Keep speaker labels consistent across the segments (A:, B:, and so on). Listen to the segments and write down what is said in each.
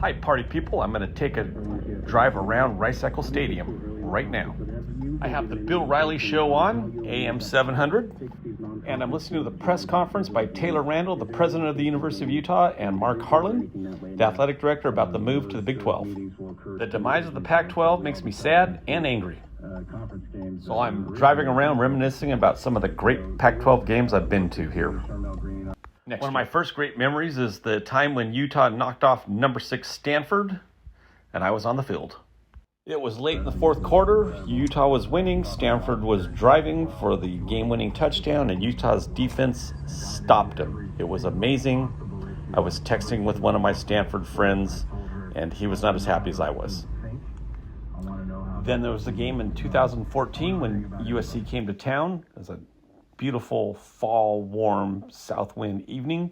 A: Hi, party people. I'm going to take a drive around Rice-Eccles Stadium right now. I have the Bill Riley Show on, AM 700, and I'm listening to the press conference by Taylor Randall, the president of the University of Utah, and Mark Harlan, the athletic director, about the move to the Big 12. The demise of the Pac-12 makes me sad and angry. So I'm driving around reminiscing about some of the great Pac-12 games I've been to here. One of my first great memories is the time when Utah knocked off number 6 Stanford, and I was on the field. It was late in the fourth quarter. Utah was winning. Stanford was driving for the game-winning touchdown, and Utah's defense stopped him. It was amazing. I was texting with one of my Stanford friends, and he was not as happy as I was. Then there was the game in 2014 when USC came to town. It was a beautiful fall, warm, south wind evening.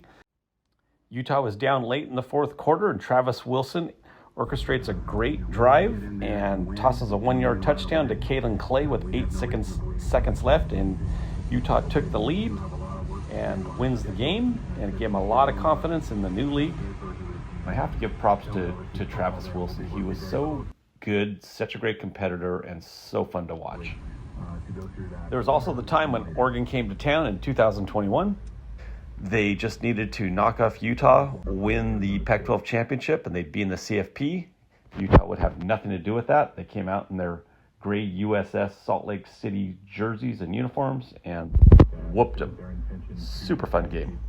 A: Utah was down late in the fourth quarter, and Travis Wilson orchestrates a great drive and tosses a 1-yard touchdown to Kalen Clay with 8 seconds left, and Utah took the lead and wins the game, and it gave him a lot of confidence in the new league. I have to give props to Travis Wilson. He was so good, such a great competitor, and so fun to watch. There was also the time when Oregon came to town in 2021. They just needed to knock off Utah, win the Pac-12 championship, and they'd be in the CFP. Utah would have nothing to do with that. They came out in their gray USS Salt Lake City jerseys and uniforms and whooped them. Super fun game.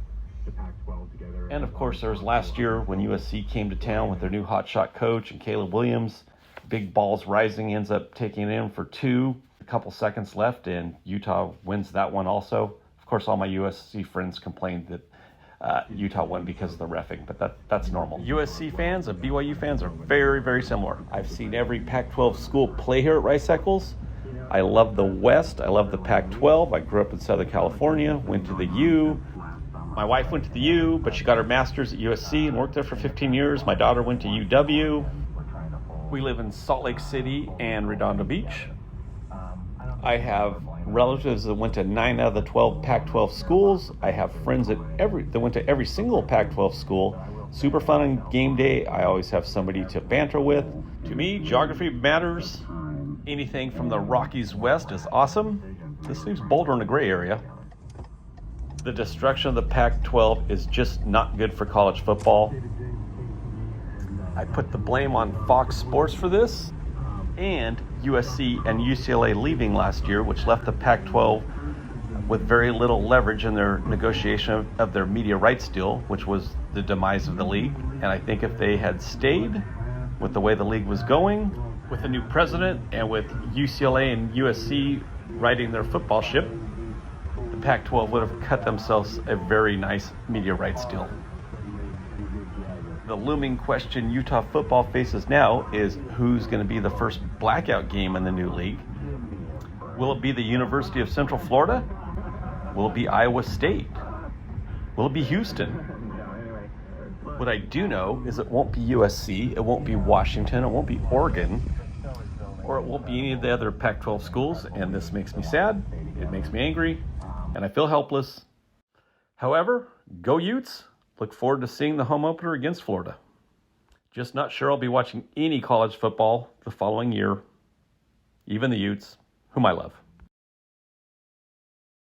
A: And of course, there was last year when USC came to town with their new hotshot coach and Caleb Williams. Big balls rising, ends up taking it in for 2, a couple seconds left, and Utah wins that one also. Of course, all my USC friends complained that Utah won because of the reffing, but that's normal. USC fans and BYU fans are very, very similar. I've seen every Pac-12 school play here at Rice-Eccles. I love the West. I love the Pac-12. I grew up in Southern California, went to the U. My wife went to the U, but she got her master's at USC and worked there for 15 years. My daughter went to UW. We live in Salt Lake City and Redondo Beach. I have relatives that went to 9 out of the 12 Pac-12 schools. I have friends that went to every single Pac-12 school. Super fun on game day. I always have somebody to banter with. To me, geography matters. Anything from the Rockies west is awesome. This leaves Boulder in a gray area. The destruction of the Pac-12 is just not good for college football. I put the blame on Fox Sports for this, and USC and UCLA leaving last year, which left the Pac-12 with very little leverage in their negotiation of their media rights deal, which was the demise of the league. And I think if they had stayed with the way the league was going, with a new president and with UCLA and USC riding their football ship, the Pac-12 would have cut themselves a very nice media rights deal. The looming question Utah football faces now is who's going to be the first blackout game in the new league. Will it be the University of Central Florida? Will it be Iowa State? Will it be Houston? What I do know is it won't be USC, it won't be Washington, it won't be Oregon, or it won't be any of the other Pac-12 schools, and this makes me sad, it makes me angry, and I feel helpless. However, go Utes! Look forward to seeing the home opener against Florida. Just not sure I'll be watching any college football the following year, even the Utes, whom I love.